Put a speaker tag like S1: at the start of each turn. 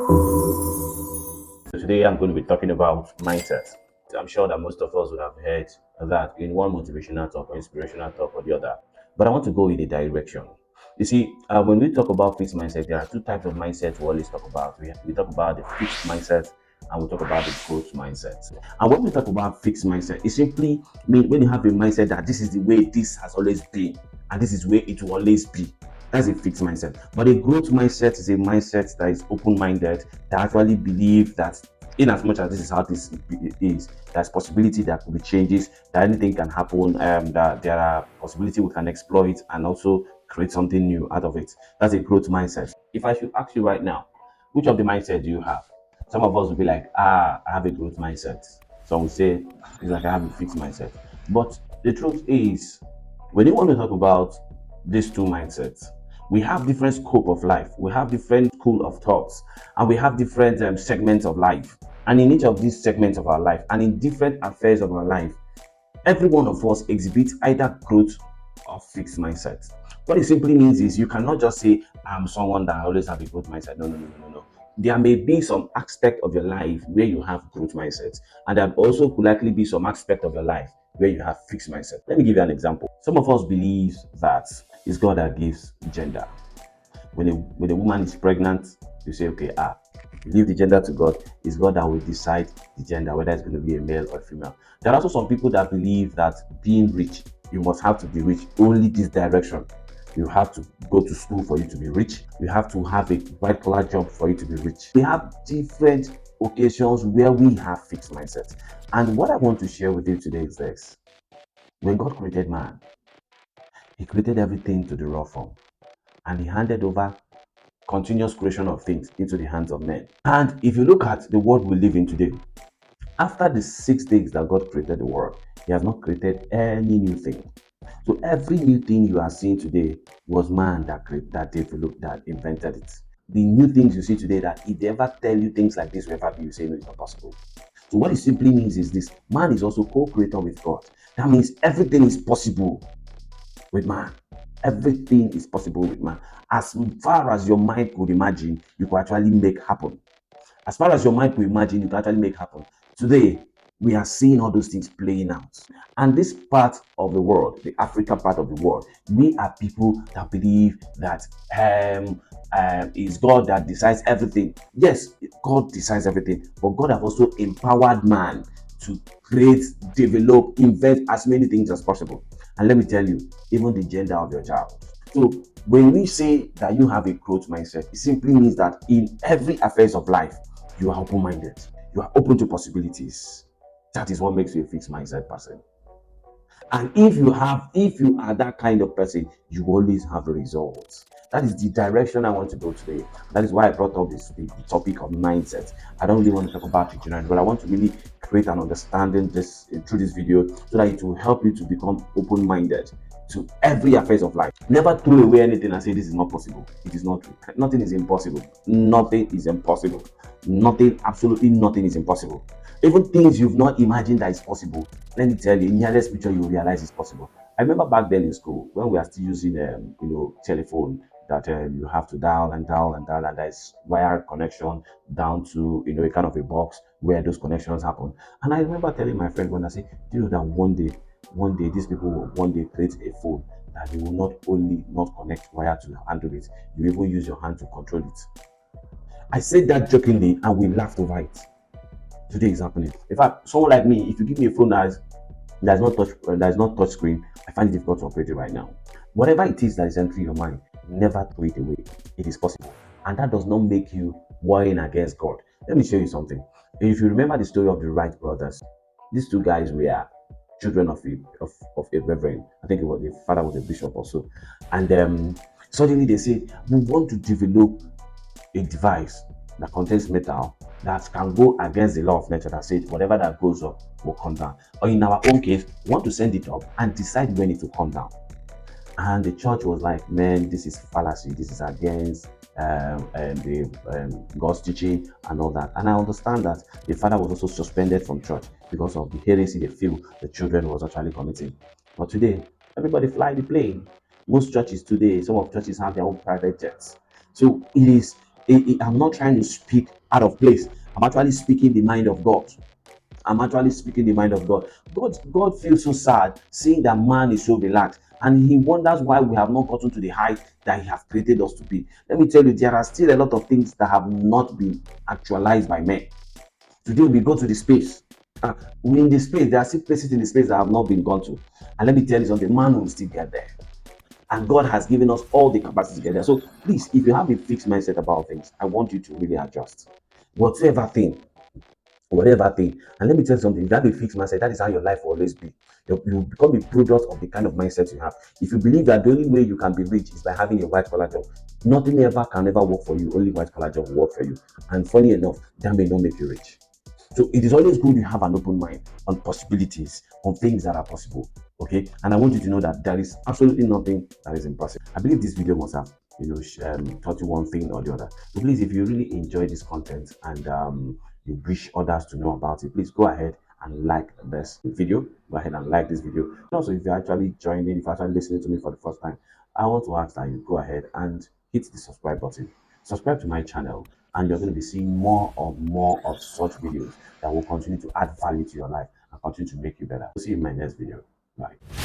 S1: So today I'm going to be talking about mindset. I'm sure that most of us would have heard that in one motivational talk or inspirational talk or the other. But I want to go in a direction. You see, when we talk about fixed mindset, there are two types of mindset we always talk about. We talk about the fixed mindset and we talk about the growth mindset. And when we talk about fixed mindset, it simply means when you have a mindset that this is the way this has always been and this is the way it will always be. That's a fixed mindset. But a growth mindset is a mindset that is open-minded, that actually believe that in as much as this is how this is, there's possibility there could be changes, that anything can happen, that there are possibility we can exploit and also create something new out of it. That's a growth mindset. If I should ask you right now, which of the mindset do you have? Some of us will be like, I have a growth mindset. Some will say, it's like I have a fixed mindset. But the truth is, when you want to talk about these two mindsets, we have different scope of life, we have different school of thoughts, and we have different segments of life. And in each of these segments of our life and in different affairs of our life, every one of us exhibits either growth or fixed mindset. What it simply means is you cannot just say, I'm someone that always have a growth mindset. No. There may be some aspect of your life where you have growth mindset, and there also could likely be some aspect of your life where you have fixed mindset. Let me give you an example. Some of us believe that it's God that gives gender. When a woman is pregnant, you say, okay, leave the gender to God. It's God that will decide the gender, whether it's going to be a male or a female. There are also some people that believe that being rich, you must have to be rich. Only this direction. You have to go to school for you to be rich. You have to have a white collar job for you to be rich. We have different occasions where we have fixed mindset. And what I want to share with you today is this. When God created man, he created everything to the raw form, and he handed over continuous creation of things into the hands of men. And if you look at the world we live in today, after the 6 days that God created the world, he has not created any new thing. So every new thing you are seeing today was man that created, that developed, that invented it. The new things you see today, that if they ever tell you things like this will ever be, you say no, it's not possible. So what it simply means is this: man is also co-creator with God. That means everything is possible with man. Everything is possible with man. As far as your mind could imagine, you could actually make happen. As far as your mind could imagine, you can actually make happen. Today, we are seeing all those things playing out. And this part of the world, the African part of the world, we are people that believe that it's God that decides everything. Yes, God decides everything, but God has also empowered man to create, develop, invent as many things as possible. And let me tell you, even the gender of your child. So when we say that you have a growth mindset, it simply means that in every affairs of life, you are open-minded. You are open to possibilities. That is what makes you a fixed mindset person. And if you are that kind of person, you always have results. That is the direction I want to go today. That is why I brought up the topic of mindset. I don't really want to talk about it generally, but I want to really create an understanding this through this video so that it will help you to become open-minded to every affairs of life. Never throw away anything and say this is not possible. It is not true. Nothing is impossible. Nothing is impossible. Nothing, absolutely nothing is impossible. Even things you've not imagined that is possible. Let me tell you, in the nearest picture you will realize it's possible. I remember back then in school when we are still using telephone that you have to dial and dial and dial, and there's wire connection down to a kind of a box where those connections happen. And I remember telling my friend when I said, do you know that one day these people will one day create a phone that you will not only not connect wire to handle it, you even use your hand to control it. I said that jokingly and we laughed over it. Today is happening. In fact, someone like me, if you give me a phone that's not touch screen, I find it difficult to operate it right now. Whatever it is that is entering your mind, never throw it away. It is possible, and that does not make you warring against God. Let me show you something. If you remember the story of the Wright brothers, these two guys were children of a reverend. I think it was the father was a bishop also, and suddenly they say we want to develop a device that contains metal that can go against the law of nature that says whatever that goes up will come down. Or in our own case, we want to send it up and decide when it will come down. And the church was like, man, this is fallacy. This is against God's teaching and all that. And I understand that the father was also suspended from church because of the heresy they feel the children was actually committing. But today, everybody fly the plane. Most churches today, some of churches have their own private jets. So it is I'm not trying to speak out of place. I'm actually speaking the mind of God. I'm actually speaking the mind of God. God feels so sad seeing that man is so relaxed, and he wonders why we have not gotten to the height that he has created us to be. Let me tell you, there are still a lot of things that have not been actualized by men. Today we go to the space. We in the space, there are still places in the space that have not been gone to. And let me tell you something, man will still get there. And God has given us all the capacity to get there. So please, if you have a fixed mindset about things, I want you to really adjust. Whatever thing, whatever thing. And let me tell you something, if you have a fixed mindset, that is how your life will always be. You become a product of the kind of mindset you have. If you believe that the only way you can be rich is by having a white collar job, nothing ever can ever work for you. Only white collar job will work for you. And funny enough, that may not make you rich. So it is always good you have an open mind on possibilities, on things that are possible. Okay. And I want you to know that there is absolutely nothing that is impossible. I believe this video must have, taught you one thing or the other. So please, if you really enjoy this content and you wish others to know about it, please go ahead and like this video. Go ahead and like this video. And also, if you're actually joining, if you're actually listening to me for the first time, I want to ask that you go ahead and hit the subscribe button. Subscribe to my channel, and you're going to be seeing more of such videos that will continue to add value to your life and continue to make you better. See you in my next video. Bye.